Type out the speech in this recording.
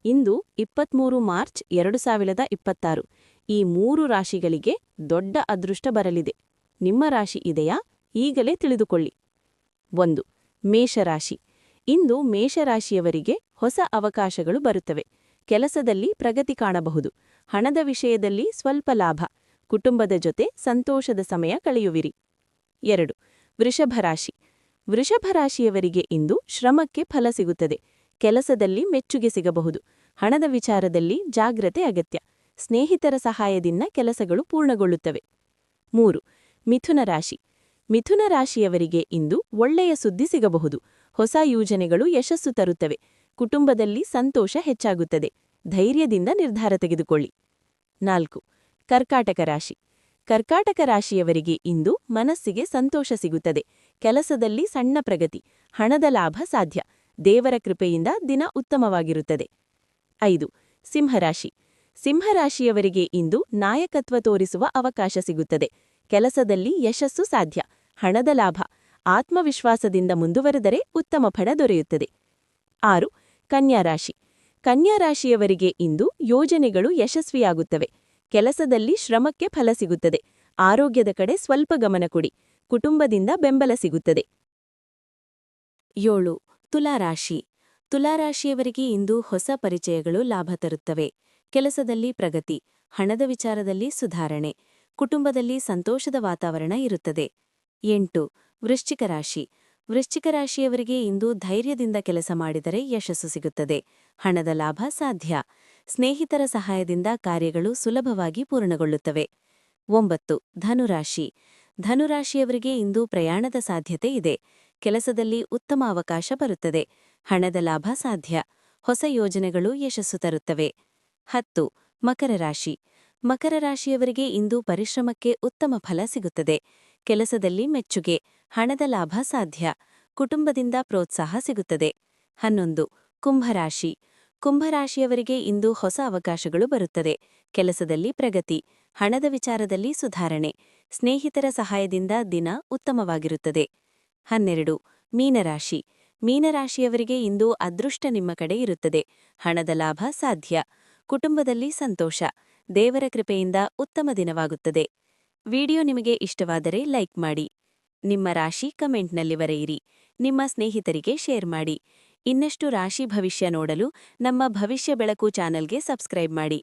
ಇಂದು 23 March 2026. ಈ 3 ರಾಶಿಗಳಿಗೆ ದೊಡ್ಡ ಅದೃಷ್ಟ ಬರಲಿದೆ. ನಿಮ್ಮ ರಾಶಿ ಇದೆಯಾ? ಈಗಲೇ ತಿಳಿದುಕೊಳ್ಳಿ. 1. ಮೇಷರಾಶಿ. ಇಂದು ಮೇಷರಾಶಿಯವರಿಗೆ ಹೊಸ ಅವಕಾಶಗಳು ಬರುತ್ತವೆ. ಕೆಲಸದಲ್ಲಿ ಪ್ರಗತಿ ಕಾಣಬಹುದು. ಹಣದ ವಿಷಯದಲ್ಲಿ ಸ್ವಲ್ಪ ಲಾಭ. ಕುಟುಂಬದ ಜೊತೆ ಸಂತೋಷದ ಸಮಯ ಕಳೆಯುವಿರಿ. 2. ವೃಷಭರಾಶಿ. ವೃಷಭರಾಶಿಯವರಿಗೆ ಇಂದು ಶ್ರಮಕ್ಕೆ ಫಲ ಸಿಗುತ್ತದೆ. ಕೆಲಸದಲ್ಲಿ ಮೆಚ್ಚುಗೆ ಸಿಗಬಹುದು. ಹಣದ ವಿಚಾರದಲ್ಲಿ ಜಾಗ್ರತೆ ಅಗತ್ಯ. ಸ್ನೇಹಿತರ ಸಹಾಯದಿಂದ ಕೆಲಸಗಳು ಪೂರ್ಣಗೊಳ್ಳುತ್ತವೆ. 3. ಮಿಥುನ ರಾಶಿ. ಮಿಥುನ ರಾಶಿಯವರಿಗೆ ಇಂದು ಒಳ್ಳೆಯ ಸುದ್ದಿ ಸಿಗಬಹುದು. ಹೊಸ ಯೋಜನೆಗಳು ಯಶಸ್ಸು ತರುತ್ತವೆ. ಕುಟುಂಬದಲ್ಲಿ ಸಂತೋಷ ಹೆಚ್ಚಾಗುತ್ತದೆ. ಧೈರ್ಯದಿಂದ ನಿರ್ಧಾರ ತೆಗೆದುಕೊಳ್ಳಿ. 4. ಕರ್ಕಾಟಕ ರಾಶಿ. ಕರ್ಕಾಟಕ ರಾಶಿಯವರಿಗೆ ಇಂದು ಮನಸ್ಸಿಗೆ ಸಂತೋಷ ಸಿಗುತ್ತದೆ. ಕೆಲಸದಲ್ಲಿ ಸಣ್ಣ ಪ್ರಗತಿ. ಹಣದ ಲಾಭ ಸಾಧ್ಯ. ದೇವರ ಕೃಪೆಯಿಂದ ದಿನ ಉತ್ತಮವಾಗಿರುತ್ತದೆ. 5. ಸಿಂಹರಾಶಿ. ಸಿಂಹರಾಶಿಯವರಿಗೆ ಇಂದು ನಾಯಕತ್ವ ತೋರಿಸುವ ಅವಕಾಶ ಸಿಗುತ್ತದೆ. ಕೆಲಸದಲ್ಲಿ ಯಶಸ್ಸು ಸಾಧ್ಯ. ಹಣದ ಲಾಭ. ಆತ್ಮವಿಶ್ವಾಸದಿಂದ ಮುಂದುವರೆದರೆ ಉತ್ತಮ ಫಲ ದೊರೆಯುತ್ತದೆ. 6. ಕನ್ಯಾರಾಶಿ. ಕನ್ಯಾರಾಶಿಯವರಿಗೆ ಇಂದು ಯೋಜನೆಗಳು ಯಶಸ್ವಿಯಾಗುತ್ತವೆ. ಕೆಲಸದಲ್ಲಿ ಶ್ರಮಕ್ಕೆ ಫಲ ಸಿಗುತ್ತದೆ. ಆರೋಗ್ಯದ ಕಡೆ ಸ್ವಲ್ಪ ಗಮನ ಕೊಡಿ. ಕುಟುಂಬದಿಂದ ಬೆಂಬಲ ಸಿಗುತ್ತದೆ. 7. ತುಲಾರಾಶಿ. ತುಲಾರಾಶಿಯವರಿಗೆ ಇಂದು ಹೊಸ ಪರಿಚಯಗಳು ಲಾಭ ತರುತ್ತವೆ. ಕೆಲಸದಲ್ಲಿ ಪ್ರಗತಿ. ಹಣದ ವಿಚಾರದಲ್ಲಿ ಸುಧಾರಣೆ. ಕುಟುಂಬದಲ್ಲಿ ಸಂತೋಷದ ವಾತಾವರಣ ಇರುತ್ತದೆ. 8. ವೃಶ್ಚಿಕ ರಾಶಿ. ವೃಶ್ಚಿಕ ರಾಶಿಯವರಿಗೆ ಇಂದು ಧೈರ್ಯದಿಂದ ಕೆಲಸ ಮಾಡಿದರೆ ಯಶಸ್ಸು ಸಿಗುತ್ತದೆ. ಹಣದ ಲಾಭ ಸಾಧ್ಯ. ಸ್ನೇಹಿತರ ಸಹಾಯದಿಂದ ಕಾರ್ಯಗಳು ಸುಲಭವಾಗಿ ಪೂರ್ಣಗೊಳ್ಳುತ್ತವೆ. 9. ಧನುರಾಶಿ. ಧನುರಾಶಿಯವರಿಗೆ ಇಂದು ಪ್ರಯಾಣದ ಸಾಧ್ಯತೆ ಇದೆ. ಕೆಲಸದಲ್ಲಿ ಉತ್ತಮ ಅವಕಾಶ ಬರುತ್ತದೆ. ಹಣದ ಲಾಭ ಸಾಧ್ಯ. ಹೊಸ ಯೋಜನೆಗಳು ಯಶಸ್ಸು ತರುತ್ತವೆ. 10. ಮಕರ ರಾಶಿ. ಮಕರ ರಾಶಿಯವರಿಗೆ ಇಂದು ಪರಿಶ್ರಮಕ್ಕೆ ಉತ್ತಮ ಫಲ ಸಿಗುತ್ತದೆ. ಕೆಲಸದಲ್ಲಿ ಮೆಚ್ಚುಗೆ. ಹಣದ ಲಾಭ ಸಾಧ್ಯ. ಕುಟುಂಬದಿಂದ ಪ್ರೋತ್ಸಾಹ ಸಿಗುತ್ತದೆ. 11. ಕುಂಭರಾಶಿ. ಕುಂಭರಾಶಿಯವರಿಗೆ ಇಂದು ಹೊಸ ಅವಕಾಶಗಳು ಬರುತ್ತದೆ. ಕೆಲಸದಲ್ಲಿ ಪ್ರಗತಿ. ಹಣದ ವಿಚಾರದಲ್ಲಿ ಸುಧಾರಣೆ. ಸ್ನೇಹಿತರ ಸಹಾಯದಿಂದ ದಿನ ಉತ್ತಮವಾಗಿರುತ್ತದೆ. 12. ಮೀನರಾಶಿ. ಮೀನರಾಶಿಯವರಿಗೆ ಇಂದು ಅದೃಷ್ಟ ನಿಮ್ಮ ಕಡೆ ಇರುತ್ತದೆ. ಹಣದ ಲಾಭ ಸಾಧ್ಯ. ಕುಟುಂಬದಲ್ಲಿ ಸಂತೋಷ. ದೇವರ ಕೃಪೆಯಿಂದ ಉತ್ತಮ ದಿನವಾಗುತ್ತದೆ. ವಿಡಿಯೋ ನಿಮಗೆ ಇಷ್ಟವಾದರೆ ಲೈಕ್ ಮಾಡಿ. ನಿಮ್ಮ ರಾಶಿ ಕಮೆಂಟ್ನಲ್ಲಿ ಬರೆಯಿರಿ. ನಿಮ್ಮ ಸ್ನೇಹಿತರಿಗೆ ಶೇರ್ ಮಾಡಿ. ಇನ್ನಷ್ಟು ರಾಶಿ ಭವಿಷ್ಯ ನೋಡಲು ನಮ್ಮ ಭವಿಷ್ಯ ಬೆಳಕು ಚಾನಲ್ಗೆ ಸಬ್ಸ್ಕ್ರೈಬ್ ಮಾಡಿ.